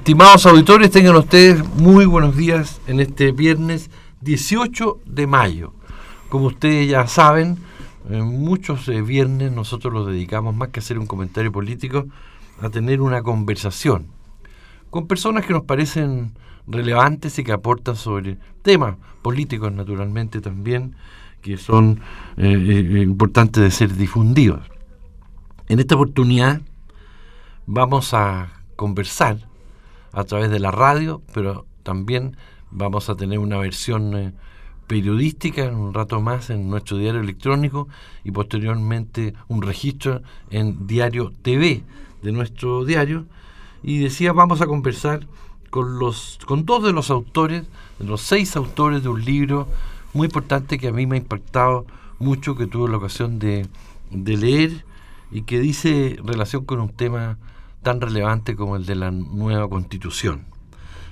Estimados auditores, tengan ustedes muy buenos días en este viernes 18 de mayo. Como ustedes ya saben, muchos viernes nosotros los dedicamos, más que hacer un comentario político, a tener una conversación con personas que nos parecen relevantes y que aportan sobre temas políticos, naturalmente, también, que son importantes de ser difundidos. En esta oportunidad vamos a conversar a través de la radio, pero también vamos a tener una versión periodística en un rato más en nuestro diario electrónico y posteriormente un registro en Diario TV de nuestro diario. Y decía, vamos a conversar con dos de los autores, de los 6 autores de un libro muy importante que a mí me ha impactado mucho, que tuve la ocasión de leer y que dice relación con un tema tan relevante como el de la nueva Constitución.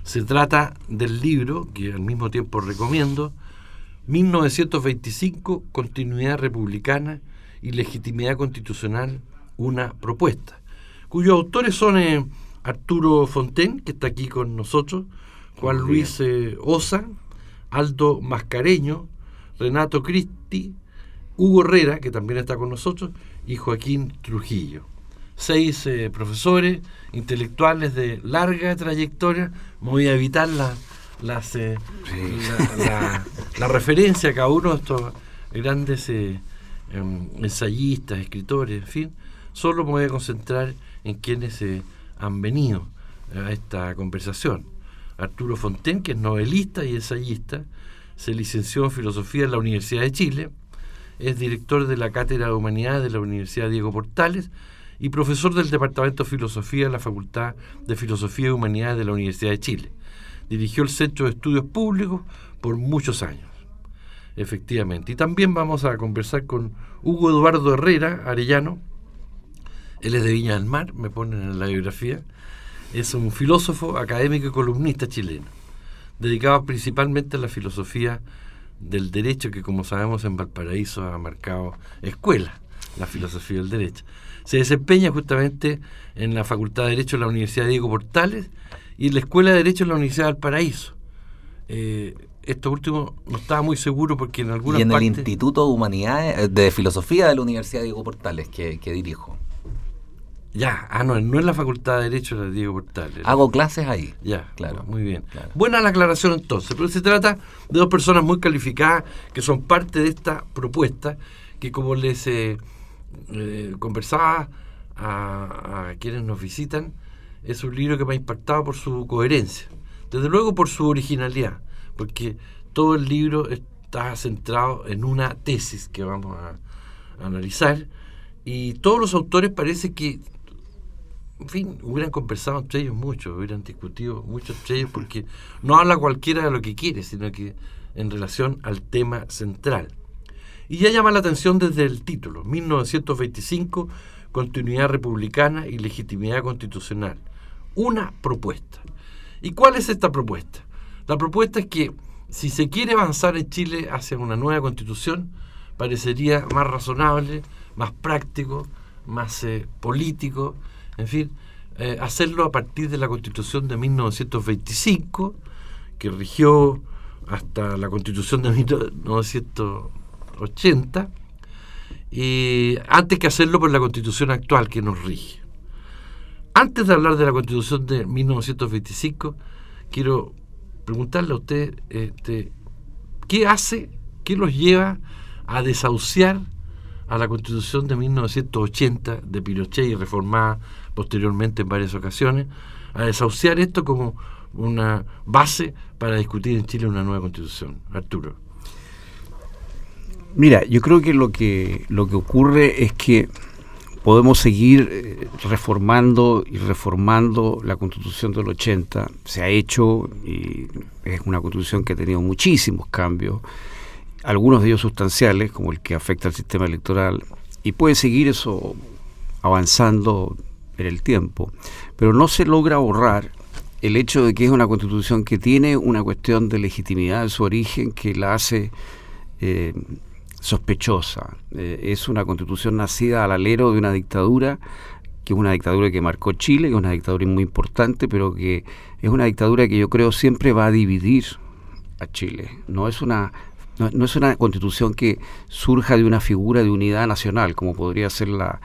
Se trata del libro, que al mismo tiempo recomiendo, 1925, Continuidad Republicana y Legitimidad Constitucional, una propuesta, cuyos autores son Arturo Fonten, que está aquí con nosotros, Juan Luis Osa, Aldo Mascareño, Renato Cristi, Hugo Herrera, que también está con nosotros, y Joaquín Trujillo. 6 profesores intelectuales de larga trayectoria. Me voy a evitar la referencia a cada uno de estos grandes ensayistas, escritores, en fin. Solo me voy a concentrar en quienes han venido a esta conversación. Arturo Fonten, que es novelista y ensayista, se licenció en Filosofía en la Universidad de Chile, es director de la Cátedra de Humanidades de la Universidad Diego Portales y profesor del Departamento de Filosofía en la Facultad de Filosofía y Humanidades de la Universidad de Chile. Dirigió el Centro de Estudios Públicos por muchos años, efectivamente. Y también vamos a conversar con Hugo Eduardo Herrera Arellano. Él es de Viña del Mar, me ponen en la biografía. Es un filósofo, académico y columnista chileno, dedicado principalmente a la filosofía del derecho, que como sabemos en Valparaíso ha marcado escuela, la filosofía del derecho. Se desempeña justamente en la Facultad de Derecho de la Universidad Diego Portales y en la Escuela de Derecho de la Universidad de Valparaíso. Esto último no estaba muy seguro porque en algunas partes... Y en el Instituto de Humanidades, de Filosofía de la Universidad Diego Portales, que dirijo. Ya, no es la Facultad de Derecho de la Diego Portales. Hago clases ahí. Ya, claro, muy bien. Claro. Buena la aclaración entonces, pero se trata de 2 personas muy calificadas que son parte de esta propuesta que, como les conversaba a quienes nos visitan, es un libro que me ha impactado por su coherencia, desde luego por su originalidad, porque todo el libro está centrado en una tesis que vamos a analizar, y todos los autores parece que, en fin, hubieran conversado entre ellos mucho, hubieran discutido mucho entre ellos, porque no habla cualquiera de lo que quiere, sino que en relación al tema central. Y ya llama la atención desde el título, 1925, Continuidad Republicana y Legitimidad Constitucional, una propuesta. ¿Y cuál es esta propuesta? La propuesta es que si se quiere avanzar en Chile hacia una nueva Constitución, parecería más razonable, más práctico, más político, en fin, hacerlo a partir de la Constitución de 1925, que rigió hasta la Constitución de 1980, y antes que hacerlo por la Constitución actual que nos rige. Antes de hablar de la Constitución de 1925, quiero preguntarle a usted, ¿qué los lleva a desahuciar a la Constitución de 1980 de Pinochet y reformada posteriormente en varias ocasiones, a desahuciar esto como una base para discutir en Chile una nueva Constitución? Arturo. Mira, yo creo que lo que ocurre es que podemos seguir reformando y reformando la Constitución del 80. Se ha hecho y es una Constitución que ha tenido muchísimos cambios, algunos de ellos sustanciales, como el que afecta al sistema electoral, y puede seguir eso avanzando en el tiempo, pero no se logra borrar el hecho de que es una Constitución que tiene una cuestión de legitimidad en su origen que la hace sospechosa. Es una Constitución nacida al alero de una dictadura que es una dictadura que marcó Chile, que es una dictadura muy importante, pero que es una dictadura que yo creo siempre va a dividir a Chile. No es una constitución que surja de una figura de unidad nacional, como podría ser la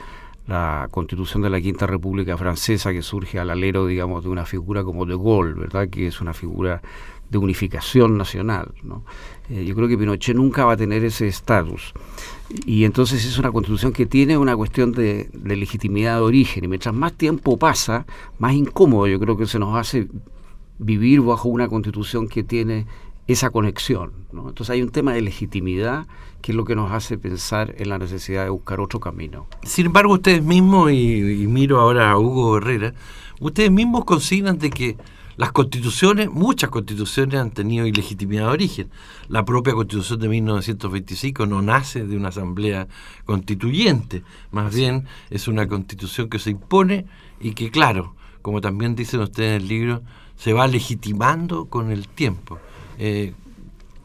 constitución de la Quinta República Francesa, que surge al alero, digamos, de una figura como de Gaulle, ¿verdad?, que es una figura de unificación nacional, ¿no? Yo creo que Pinochet nunca va a tener ese estatus, y entonces es una constitución que tiene una cuestión de legitimidad de origen, y mientras más tiempo pasa, más incómodo yo creo que se nos hace vivir bajo una constitución que tiene esa conexión, ¿no? Entonces hay un tema de legitimidad que es lo que nos hace pensar en la necesidad de buscar otro camino. Sin embargo, ustedes mismos, y miro ahora a Hugo Herrera, ustedes mismos consignan de que las constituciones, muchas constituciones han tenido ilegitimidad de origen. La propia Constitución de 1925 no nace de una asamblea constituyente, más bien es una constitución que se impone y que, claro, como también dicen ustedes en el libro, se va legitimando con el tiempo. ¿Qué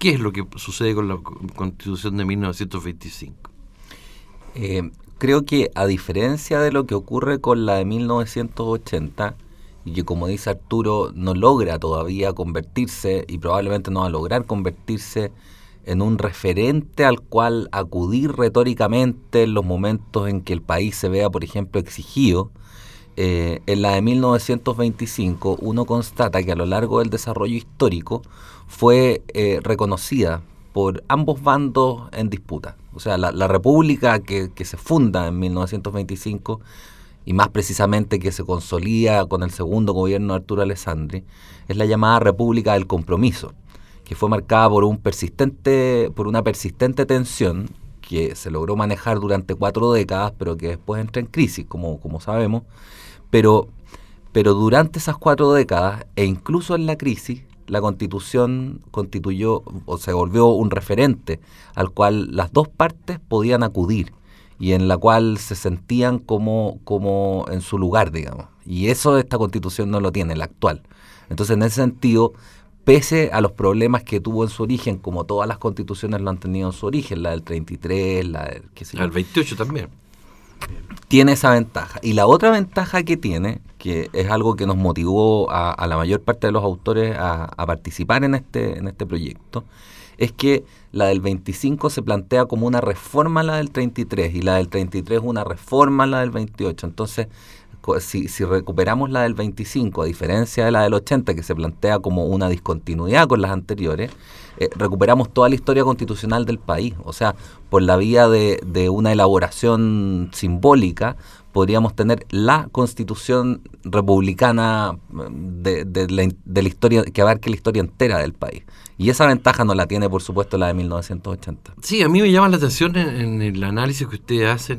es lo que sucede con la Constitución de 1925? Creo que a diferencia de lo que ocurre con la de 1980, y que, como dice Arturo, no logra todavía convertirse, y probablemente no va a lograr convertirse en un referente al cual acudir retóricamente en los momentos en que el país se vea, por ejemplo, exigido, en la de 1925 uno constata que a lo largo del desarrollo histórico fue reconocida por ambos bandos en disputa. O sea, la república que se funda en 1925, y más precisamente que se consolida con el segundo gobierno de Arturo Alessandri, es la llamada República del Compromiso, que fue marcada por una persistente tensión que se logró manejar durante 4 décadas, pero que después entra en crisis, como sabemos. Pero durante esas 4 décadas, e incluso en la crisis, la Constitución constituyó o se volvió un referente al cual las dos partes podían acudir, y en la cual se sentían como en su lugar, digamos. Y eso esta Constitución no lo tiene, la actual. Entonces, en ese sentido, pese a los problemas que tuvo en su origen, como todas las constituciones lo han tenido en su origen, la del 33, la del... La del 28 también. Tiene esa ventaja. Y la otra ventaja que tiene, que es algo que nos motivó a la mayor parte de los autores a participar en este proyecto, es que la del 25 se plantea como una reforma a la del 33, y la del 33 una reforma a la del 28. Entonces, si recuperamos la del 25, a diferencia de la del 80, que se plantea como una discontinuidad con las anteriores, recuperamos toda la historia constitucional del país. O sea, por la vía de una elaboración simbólica, podríamos tener la constitución republicana de la historia, que abarque la historia entera del país. Y esa ventaja no la tiene, por supuesto, la de 1980. Sí, a mí me llama la atención en el análisis que ustedes hacen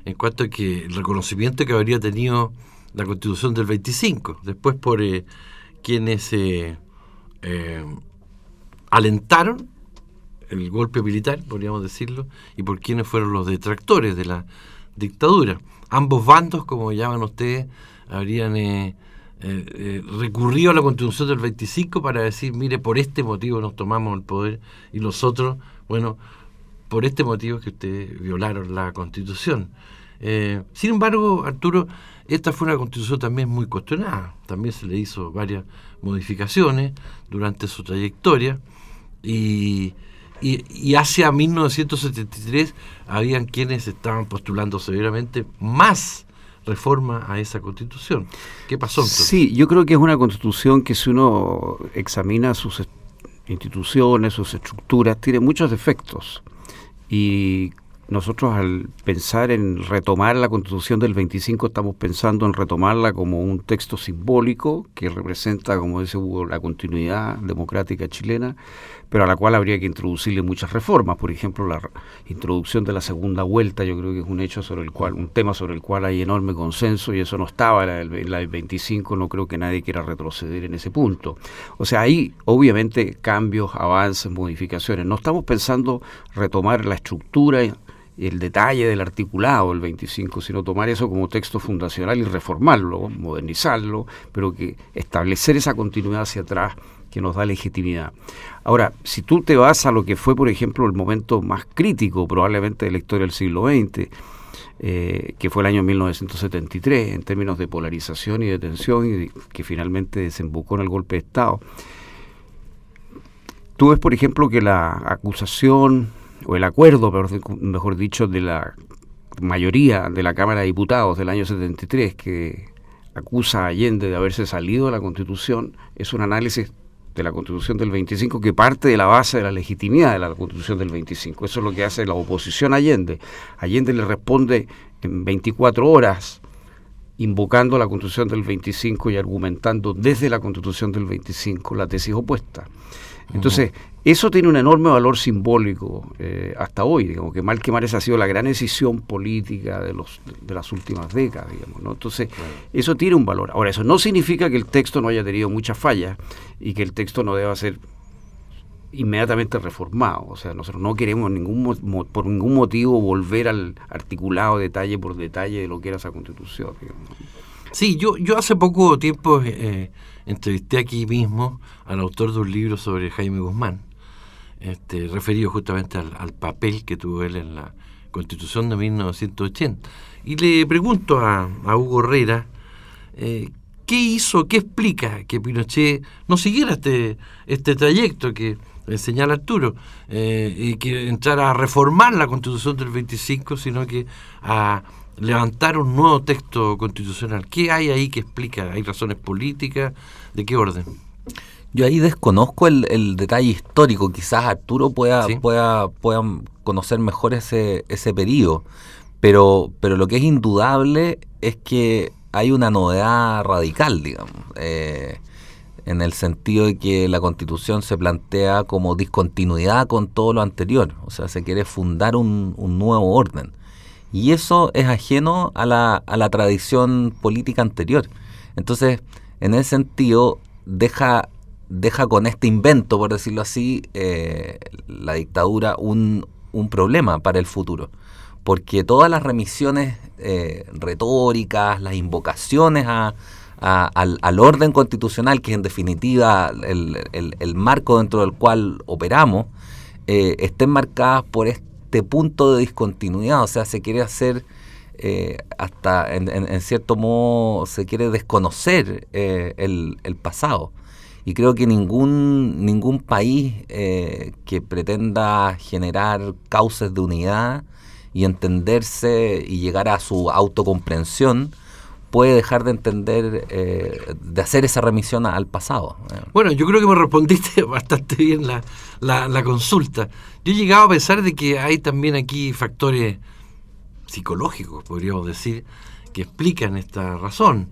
en cuanto a que el reconocimiento que habría tenido la Constitución del 25, después por quienes alentaron el golpe militar, podríamos decirlo, y por quienes fueron los detractores de la dictadura. Ambos bandos, como llaman ustedes, habrían recurrido a la Constitución del 25 para decir, mire, por este motivo nos tomamos el poder, y los otros, bueno, por este motivo es que ustedes violaron la Constitución. Sin embargo, Arturo, esta fue una Constitución también muy cuestionada. También se le hizo varias modificaciones durante su trayectoria, y hacia 1973 habían quienes estaban postulando severamente más reforma a esa Constitución. ¿Qué pasó entonces? Sí, yo creo que es una Constitución que, si uno examina sus instituciones, sus estructuras, tiene muchos defectos. Y nosotros, al pensar en retomar la Constitución del 25, estamos pensando en retomarla como un texto simbólico que representa, como dice Hugo, la continuidad democrática chilena, pero a la cual habría que introducirle muchas reformas. Por ejemplo, la introducción de la segunda vuelta, yo creo que es un tema sobre el cual hay enorme consenso, y eso no estaba en la del 25, no creo que nadie quiera retroceder en ese punto. O sea, hay obviamente cambios, avances, modificaciones. No estamos pensando retomar la estructura y el detalle del articulado del 25, sino tomar eso como texto fundacional y reformarlo, modernizarlo, pero que establecer esa continuidad hacia atrás que nos da legitimidad. Ahora, si tú te vas a lo que fue, por ejemplo, el momento más crítico probablemente de la historia del siglo XX, que fue el año 1973, en términos de polarización y de tensión, y que finalmente desembocó en el golpe de Estado. Tú ves, por ejemplo, que la acusación, o el acuerdo, mejor dicho, de la mayoría de la Cámara de Diputados del año 73, que acusa a Allende de haberse salido de la Constitución, es un análisis de la Constitución del 25 que parte de la base de la legitimidad de la Constitución del 25. Eso es lo que hace la oposición a Allende. Allende le responde en 24 horas, invocando la Constitución del 25 y argumentando desde la Constitución del 25 la tesis opuesta. Entonces, eso tiene un enorme valor simbólico hasta hoy, digamos, que mal que mal esa ha sido la gran decisión política de las últimas décadas, digamos, ¿no? Entonces, eso tiene un valor. Ahora, eso no significa que el texto no haya tenido muchas fallas y que el texto no deba ser inmediatamente reformado. O sea, nosotros no queremos por ningún motivo volver al articulado detalle por detalle de lo que era esa Constitución, digamos. Sí, yo hace poco tiempo entrevisté aquí mismo al autor de un libro sobre Jaime Guzmán, referido justamente al papel que tuvo él en la Constitución de 1980. Y le pregunto a Hugo Herrera, ¿qué hizo, qué explica que Pinochet no siguiera este trayecto que señala Arturo, y que entrara a reformar la Constitución del 25, sino que a levantar un nuevo texto constitucional? ¿Qué hay ahí que explica? ¿Hay razones políticas? ¿De qué orden? Yo ahí desconozco el detalle histórico. Quizás Arturo pueda conocer mejor ese periodo, pero lo que es indudable es que hay una novedad radical, digamos, en el sentido de que la Constitución se plantea como discontinuidad con todo lo anterior. O sea, se quiere fundar un nuevo orden. Y eso es ajeno a la tradición política anterior. Entonces, en ese sentido, deja con este invento, por decirlo así, la dictadura un problema para el futuro. Porque todas las remisiones retóricas, las invocaciones al orden constitucional, que es en definitiva el marco dentro del cual operamos, estén marcadas por este punto de discontinuidad. O sea, se quiere hacer hasta en cierto modo se quiere desconocer el pasado, y creo que ningún país que pretenda generar cauces de unidad y entenderse y llegar a su autocomprensión puede dejar de entender, de hacer esa remisión al pasado. Bueno, yo creo que me respondiste bastante bien la consulta. Yo he llegado a pensar de que hay también aquí factores psicológicos, podríamos decir, que explican esta razón.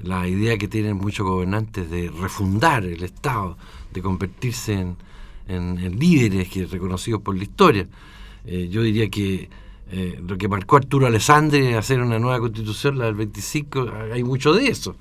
La idea que tienen muchos gobernantes de refundar el Estado, de convertirse en líderes que reconocidos por la historia. Yo diría que lo que marcó Arturo Alessandri, hacer una nueva constitución, la del 25, hay mucho de eso.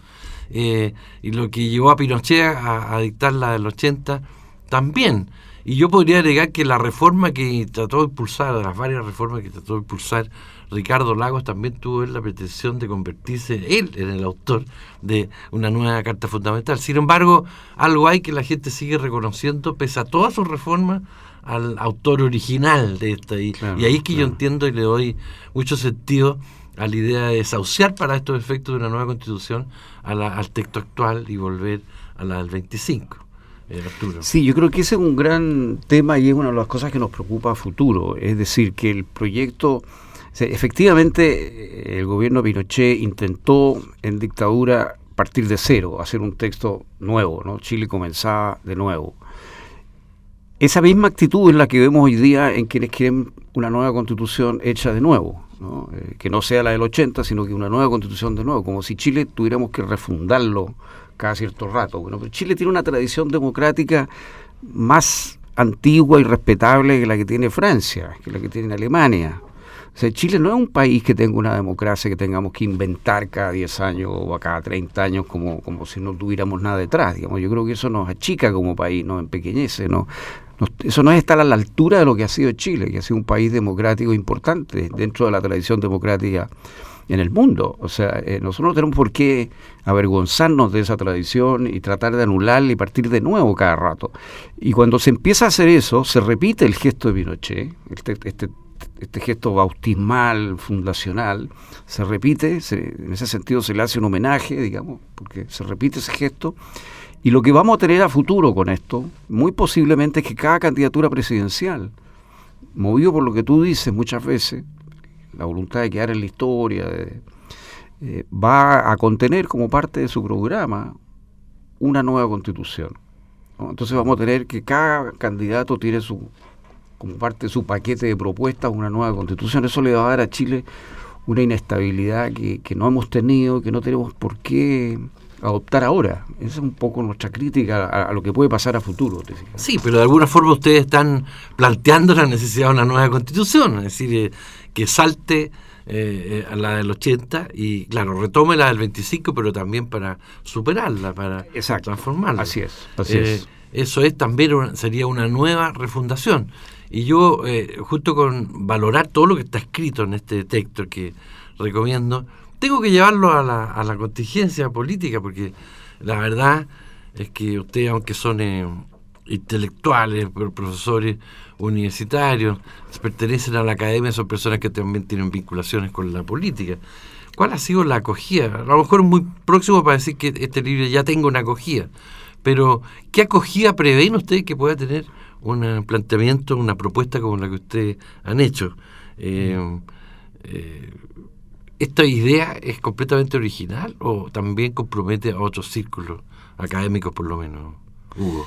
Y lo que llevó a Pinochet a dictar la del 80 también. Y yo podría agregar que la reforma que trató de impulsar, de las varias reformas que trató de impulsar Ricardo Lagos, también tuvo él la pretensión de convertirse él en el autor de una nueva Carta Fundamental. Sin embargo, algo hay que la gente sigue reconociendo, pese a todas sus reformas, al autor original de esta. Claro, y ahí es que yo entiendo y le doy mucho sentido a la idea de desahuciar para estos efectos de una nueva Constitución al texto actual y volver a la del 25. Arturo. Sí, yo creo que ese es un gran tema y es una de las cosas que nos preocupa a futuro. Es decir, que el proyecto... efectivamente, el gobierno de Pinochet intentó en dictadura partir de cero, hacer un texto nuevo, ¿no? Chile comenzaba de nuevo. Esa misma actitud es la que vemos hoy día en quienes quieren una nueva constitución hecha de nuevo, ¿no? Que no sea la del 80, sino que una nueva constitución de nuevo, como si Chile tuviéramos que refundarlo cada cierto rato. Bueno, pero Chile tiene una tradición democrática más antigua y respetable que la que tiene Francia, que la que tiene Alemania. O sea, Chile no es un país que tenga una democracia que tengamos que inventar cada 10 años o a cada 30 años como si no tuviéramos nada detrás, digamos. Yo creo que eso nos achica como país, nos empequeñece, ¿no? Eso no es estar a la altura de lo que ha sido Chile, que ha sido un país democrático importante dentro de la tradición democrática en el mundo. O sea, nosotros no tenemos por qué avergonzarnos de esa tradición y tratar de anularla y partir de nuevo cada rato. Y cuando se empieza a hacer eso, se repite el gesto de Pinochet, este este gesto bautismal, fundacional, se repite, en ese sentido se le hace un homenaje, digamos, porque se repite ese gesto. Y lo que vamos a tener a futuro con esto, muy posiblemente, es que cada candidatura presidencial, movido por lo que tú dices muchas veces, la voluntad de quedar en la historia, va a contener como parte de su programa una nueva constitución, ¿no? Entonces vamos a tener que cada candidato tiene como parte de su paquete de propuestas una nueva constitución. Eso le va a dar a Chile una inestabilidad que no hemos tenido, que no tenemos por qué adoptar ahora. Esa es un poco nuestra crítica a lo que puede pasar a futuro, ¿te fijas? Sí, pero de alguna forma ustedes están planteando la necesidad de una nueva constitución, es decir, que salte a la del 80 y, claro, retome la del 25, pero también para superarla, para transformarla. Así es. Eso es también sería una nueva refundación. Y yo, junto con valorar todo lo que está escrito en este texto que recomiendo, tengo que llevarlo a la contingencia política, porque la verdad es que ustedes, aunque son intelectuales, profesores universitarios, pertenecen a la academia, son personas que también tienen vinculaciones con la política. ¿Cuál ha sido la acogida? A lo mejor es muy próximo para decir que este libro ya tenga una acogida, pero ¿qué acogida prevén ustedes que pueda tener un planteamiento, una propuesta como la que ustedes han hecho? ¿Esta idea es completamente original o también compromete a otros círculos académicos, por lo menos, Hugo?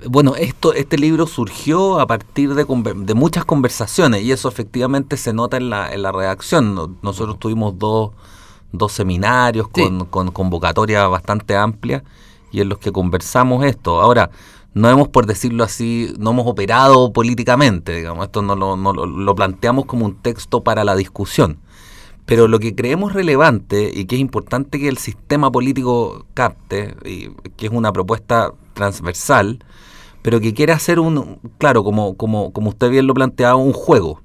Bueno, este libro surgió a partir de muchas conversaciones, y eso efectivamente se nota en la redacción. Nosotros tuvimos dos seminarios con convocatoria bastante amplia, y en los que conversamos esto. Ahora, no hemos, por decirlo así, no hemos operado políticamente, digamos, esto no lo planteamos como un texto para la discusión. Pero lo que creemos relevante y que es importante que el sistema político capte, y que es una propuesta transversal, pero que quiere hacer claro, como usted bien lo planteaba, un juego.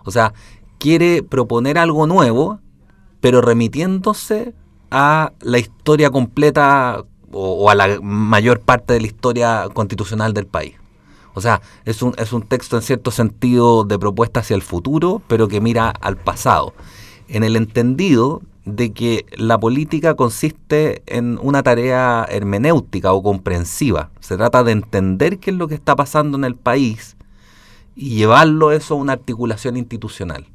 O sea, quiere proponer algo nuevo, pero remitiéndose a la historia completa o a la mayor parte de la historia constitucional del país. O sea, es un texto en cierto sentido de propuesta hacia el futuro, pero que mira al pasado, en el entendido de que la política consiste en una tarea hermenéutica o comprensiva. Se trata de entender qué es lo que está pasando en el país y llevarlo eso a una articulación institucional.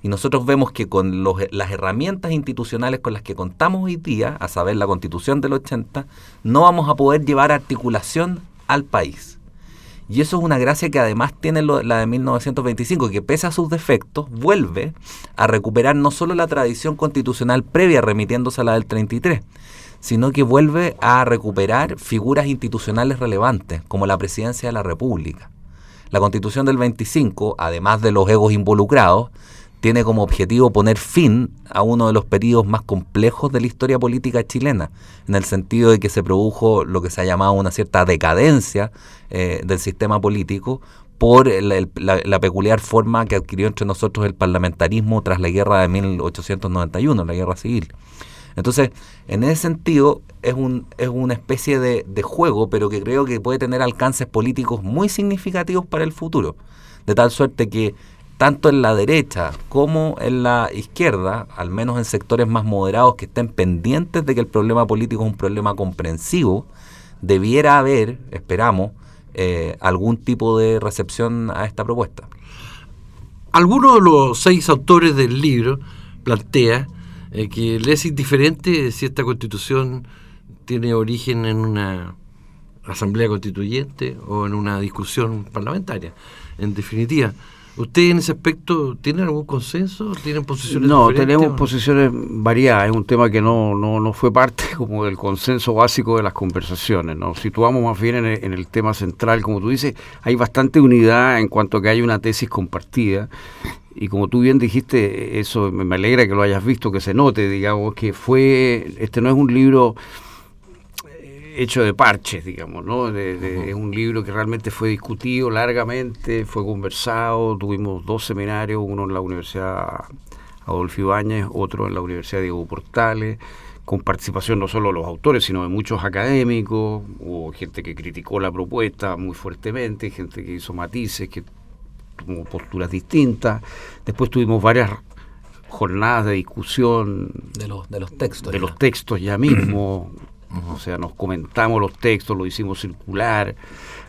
Y nosotros vemos que con las herramientas institucionales con las que contamos hoy día, a saber, la Constitución del 80, no vamos a poder llevar articulación al país. Y eso es una gracia que además tiene la de 1925, que pese a sus defectos, vuelve a recuperar no solo la tradición constitucional previa remitiéndose a la del 33, sino que vuelve a recuperar figuras institucionales relevantes, como la Presidencia de la República. La Constitución del 25, además de los egos involucrados, tiene como objetivo poner fin a uno de los periodos más complejos de la historia política chilena, en el sentido de que se produjo lo que se ha llamado una cierta decadencia del sistema político por la peculiar forma que adquirió entre nosotros el parlamentarismo tras la guerra de 1891, la guerra civil. Entonces, en ese sentido, es una especie de juego, pero que creo que puede tener alcances políticos muy significativos para el futuro, de tal suerte que tanto en la derecha como en la izquierda, al menos en sectores más moderados que estén pendientes de que el problema político es un problema comprensivo, debiera haber, esperamos, algún tipo de recepción a esta propuesta. Algunos de los 6 autores del libro plantea que le es indiferente si esta Constitución tiene origen en una asamblea constituyente o en una discusión parlamentaria. En definitiva, ¿ustedes en ese aspecto tienen algún consenso? ¿Tienen posiciones No, diferentes? tenemos posiciones variadas. Es un tema que no fue parte como del consenso básico de las conversaciones. Nos situamos más bien en el tema central. Como tú dices, hay bastante unidad en cuanto a que hay una tesis compartida. Y como tú bien dijiste, eso me alegra que lo hayas visto, que se note, digamos, que este no es un libro hecho de parches, digamos, ¿no? Es un libro que realmente fue discutido largamente, fue conversado, tuvimos 2 seminarios, uno en la Universidad Adolfo Ibáñez, otro en la Universidad Diego Portales, con participación no solo de los autores, sino de muchos académicos. Hubo gente que criticó la propuesta muy fuertemente, gente que hizo matices, que tomó posturas distintas. Después tuvimos varias jornadas de discusión de los textos. De los textos ya mismo. O sea, nos comentamos los textos, lo hicimos circular.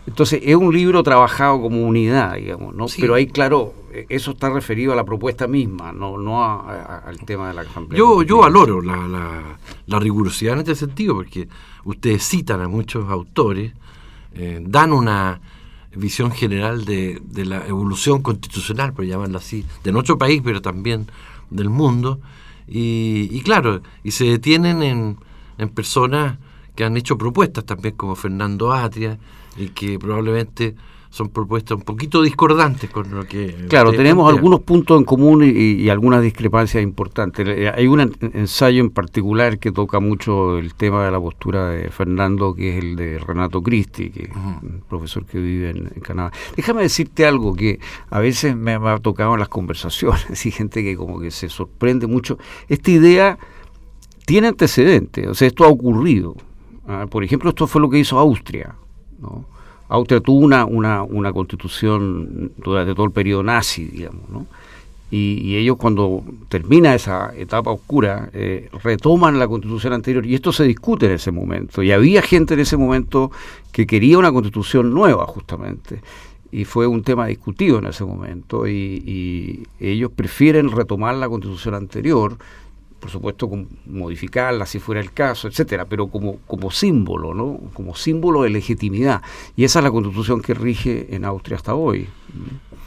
Entonces, es un libro trabajado como unidad, digamos, ¿no? Sí. Pero ahí, claro, eso está referido a la propuesta misma, no al tema de la asamblea. Yo valoro la rigurosidad en este sentido, porque ustedes citan a muchos autores, dan una visión general de la evolución constitucional, por llamarlo así, de nuestro país, pero también del mundo, y claro, y se detienen en personas que han hecho propuestas también, como Fernando Atria, y que probablemente son propuestas un poquito discordantes con lo que... Claro, tenemos plantean algunos puntos en común y algunas discrepancias importantes. Hay un ensayo en particular que toca mucho el tema de la postura de Fernando, que es el de Renato Cristi, que es un profesor que vive en Canadá. Déjame decirte algo que a veces me ha tocado en las conversaciones, y gente que como que se sorprende mucho. Esta idea tiene antecedentes, o sea, esto ha ocurrido. Por ejemplo, esto fue lo que hizo Austria, ¿no? Austria tuvo una constitución durante todo el periodo nazi, digamos, ¿no? Y ellos, cuando termina esa etapa oscura, retoman la constitución anterior, y esto se discute en ese momento, y había gente en ese momento que quería una constitución nueva, justamente, y fue un tema discutido en ese momento, y ellos prefieren retomar la constitución anterior, por supuesto modificarla si fuera el caso, etcétera, pero como símbolo, ¿no? Como símbolo de legitimidad. Y esa es la constitución que rige en Austria hasta hoy.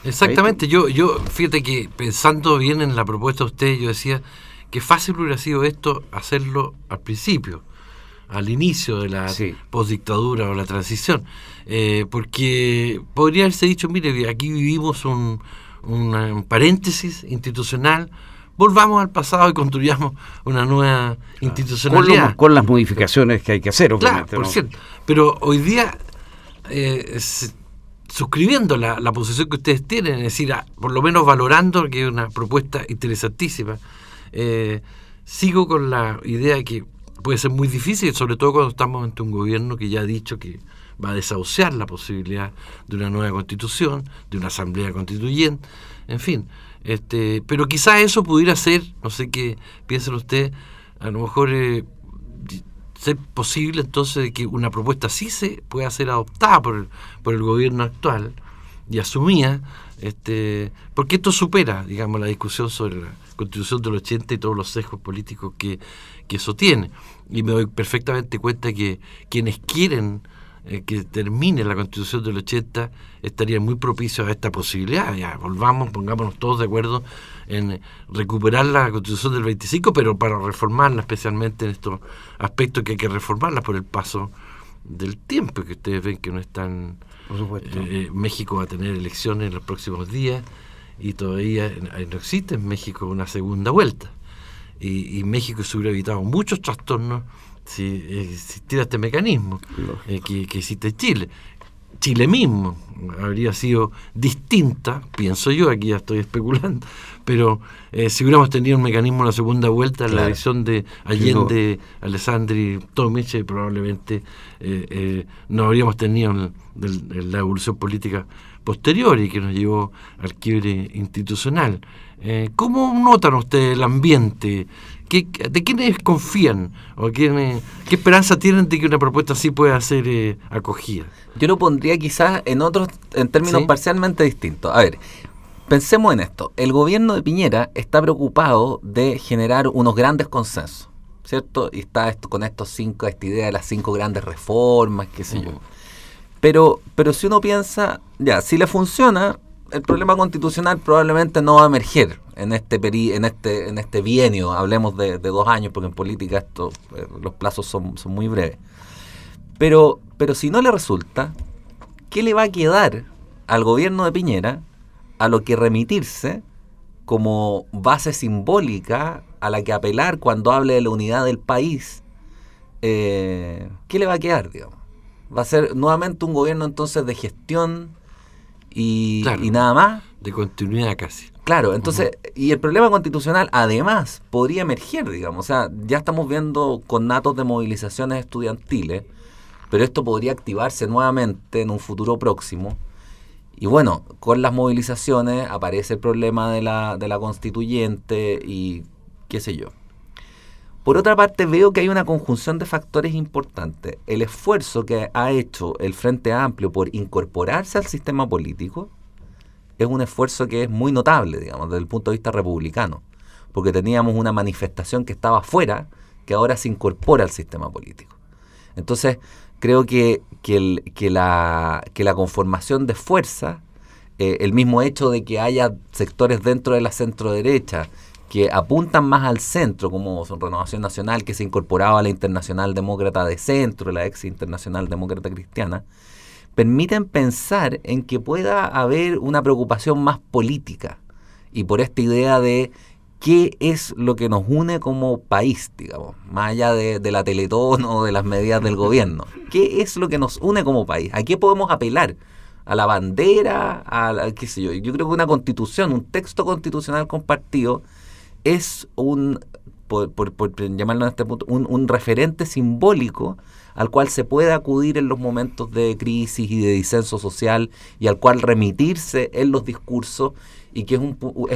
Exactamente. Yo fíjate que pensando bien en la propuesta de usted, yo decía que fácil hubiera sido esto hacerlo al principio, al inicio de la postdictadura o la transición, porque podría haberse dicho, mire, aquí vivimos un paréntesis institucional, volvamos al pasado y construyamos una nueva institucionalidad. Con las modificaciones que hay que hacer, obviamente. Claro, por cierto. Pero hoy día, suscribiendo la posición que ustedes tienen, es decir, por lo menos valorando que es una propuesta interesantísima, sigo con la idea de que puede ser muy difícil, sobre todo cuando estamos ante un gobierno que ya ha dicho que va a desahuciar la posibilidad de una nueva constitución, de una asamblea constituyente, en fin. Pero quizás eso pudiera ser, no sé qué piensan ustedes, a lo mejor ser posible entonces de que una propuesta así se pueda ser adoptada por el gobierno actual y asumida, porque esto supera, digamos, la discusión sobre la Constitución del 80 y todos los sesgos políticos que eso tiene. Y me doy perfectamente cuenta que quienes quieren que termine la Constitución del 80 estarían muy propicios a esta posibilidad. Ya, pongámonos todos de acuerdo en recuperar la Constitución del 25, pero para reformarla, especialmente en estos aspectos que hay que reformarla por el paso del tiempo, que ustedes ven que no están... Por supuesto. México va a tener elecciones en los próximos días y todavía no existe en México una segunda vuelta. Y México se hubiera evitado muchos trastornos si existiera este mecanismo que existe Chile. Chile mismo habría sido distinta, pienso yo, aquí ya estoy especulando, pero si hubiéramos tenido un mecanismo en la segunda vuelta, en la elección de Allende, Alessandri, Tomic, probablemente no habríamos tenido la evolución política posterior y que nos llevó al quiebre institucional. ¿Cómo notan ustedes el ambiente? ¿De quiénes confían? ¿O qué esperanza tienen de que una propuesta así pueda ser acogida? Yo lo pondría quizás en términos parcialmente distintos. A ver, pensemos en esto. El gobierno de Piñera está preocupado de generar unos grandes consensos, ¿cierto? Y está esta idea de las 5 grandes reformas, qué sé yo. Pero si uno piensa, si le funciona, el problema constitucional probablemente no va a emerger en este bienio, hablemos de 2 años, porque en política los plazos son muy breves. Pero si no le resulta, ¿qué le va a quedar al gobierno de Piñera a lo que remitirse como base simbólica a la que apelar cuando hable de la unidad del país? ¿Qué le va a quedar, digamos? Va a ser nuevamente un gobierno entonces de gestión y nada más. De continuidad casi. Claro, entonces, y el problema constitucional además podría emerger, digamos, o sea, ya estamos viendo connatos de movilizaciones estudiantiles, pero esto podría activarse nuevamente en un futuro próximo Y bueno, con las movilizaciones aparece el problema de la constituyente y qué sé yo. Por otra parte, veo que hay una conjunción de factores importantes. El esfuerzo que ha hecho el Frente Amplio por incorporarse al sistema político es un esfuerzo que es muy notable, digamos, desde el punto de vista republicano, porque teníamos una manifestación que estaba fuera, que ahora se incorpora al sistema político. Entonces, creo que la conformación de fuerza, el mismo hecho de que haya sectores dentro de la centroderecha que apuntan más al centro, como son Renovación Nacional, que se incorporaba a la Internacional Demócrata de Centro, la ex Internacional Demócrata Cristiana, permiten pensar en que pueda haber una preocupación más política, y por esta idea de qué es lo que nos une como país, digamos, más allá de la Teletón o de las medidas del gobierno. ¿Qué es lo que nos une como país? ¿A qué podemos apelar? ¿A la bandera? ¿Qué sé yo? Yo creo que una constitución, un texto constitucional compartido, es por llamarlo en este punto, un referente simbólico al cual se puede acudir en los momentos de crisis y de disenso social, y al cual remitirse en los discursos, y que es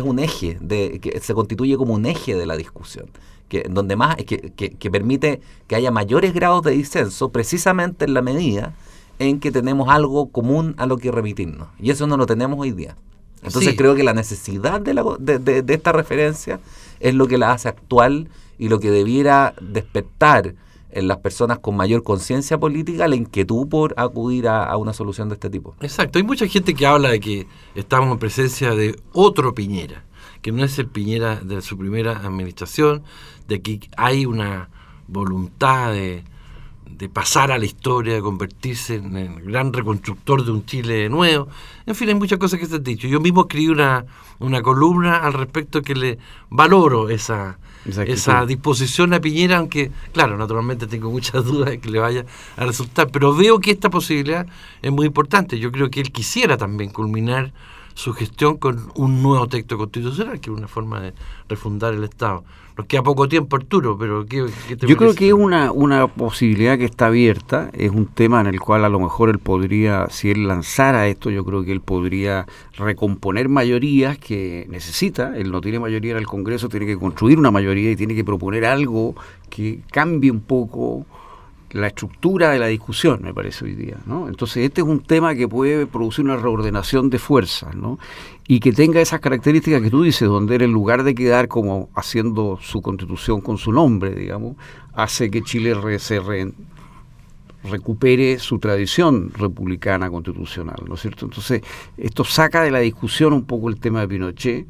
un eje, que se constituye como un eje de la discusión, donde más que permite que haya mayores grados de disenso, precisamente en la medida en que tenemos algo común a lo que remitirnos, y eso no lo tenemos hoy día. Entonces sí, creo que la necesidad de esta referencia es lo que la hace actual, y lo que debiera despertar en las personas con mayor conciencia política la inquietud por acudir a una solución de este tipo. Exacto, hay mucha gente que habla de que estamos en presencia de otro Piñera, que no es el Piñera de su primera administración, de que hay una voluntad de pasar a la historia, de convertirse en el gran reconstructor de un Chile nuevo. En fin, hay muchas cosas que se han dicho. Yo mismo escribí una columna al respecto que le valoro esa disposición a Piñera, aunque, claro, naturalmente tengo muchas dudas de que le vaya a resultar, pero veo que esta posibilidad es muy importante. Yo creo que él quisiera también culminar su gestión con un nuevo texto constitucional, que es una forma de refundar el Estado. Nos queda poco tiempo, Arturo, pero ¿qué te parece? Yo creo que es una posibilidad que está abierta, es un tema en el cual a lo mejor él podría, si él lanzara esto, yo creo que él podría recomponer mayorías que necesita. Él no tiene mayoría en el Congreso, tiene que construir una mayoría y tiene que proponer algo que cambie un poco la estructura de la discusión, me parece hoy día, ¿no? Entonces este es un tema que puede producir una reordenación de fuerzas, ¿no? Y que tenga esas características que tú dices, donde él, en lugar de quedar como haciendo su constitución con su nombre, digamos, hace que Chile recupere su tradición republicana constitucional, ¿no es cierto? Entonces esto saca de la discusión un poco el tema de Pinochet,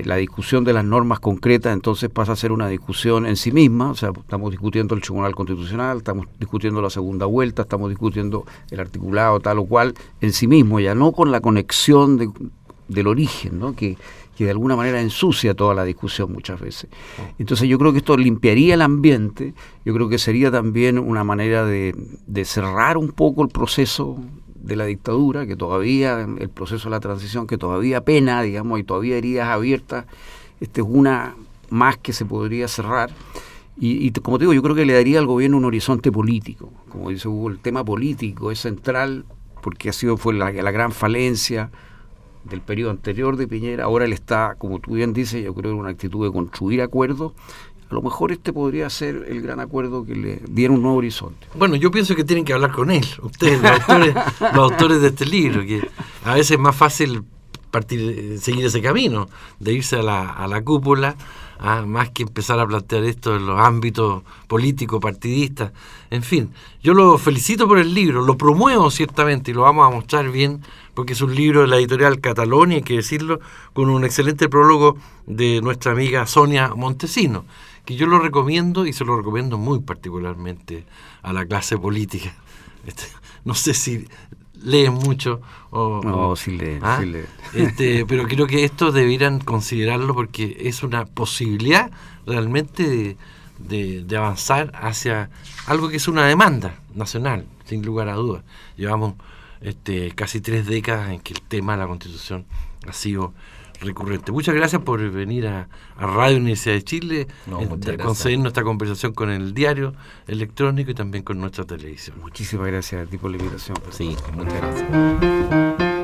la discusión de las normas concretas, entonces pasa a ser una discusión en sí misma. O sea, estamos discutiendo el Tribunal Constitucional, estamos discutiendo la segunda vuelta, estamos discutiendo el articulado tal o cual en sí mismo, ya no con la conexión del origen, ¿no? que de alguna manera ensucia toda la discusión muchas veces. Entonces yo creo que esto limpiaría el ambiente, yo creo que sería también una manera de cerrar un poco el proceso de la dictadura, que todavía, el proceso de la transición, que todavía pena, digamos, y todavía heridas abiertas. Este es una más que se podría cerrar. Y como te digo, yo creo que le daría al gobierno un horizonte político. Como dice Hugo, el tema político es central, porque fue la gran falencia del periodo anterior de Piñera. Ahora él está, como tú bien dices, yo creo en una actitud de construir acuerdos. A lo mejor este podría ser el gran acuerdo que le diera un nuevo horizonte. Bueno, yo pienso que tienen que hablar con él, ustedes, los autores de este libro, que a veces es más fácil seguir ese camino, de irse a la cúpula, más que empezar a plantear esto en los ámbitos políticos, partidistas. En fin, yo lo felicito por el libro, lo promuevo ciertamente y lo vamos a mostrar bien, porque es un libro de la editorial Catalonia, hay que decirlo, con un excelente prólogo de nuestra amiga Sonia Montesino, que yo lo recomiendo, y se lo recomiendo muy particularmente a la clase política. No sé si leen mucho sí leen. Pero creo que esto debieran considerarlo, porque es una posibilidad realmente de avanzar hacia algo que es una demanda nacional, sin lugar a dudas. Llevamos casi 3 décadas en que el tema de la Constitución ha sido recurrente. Muchas gracias por venir a Radio Universidad de Chile, concedernos esta conversación con el diario electrónico y también con nuestra televisión. Muchísimas gracias a ti por la invitación. Sí, muchas gracias.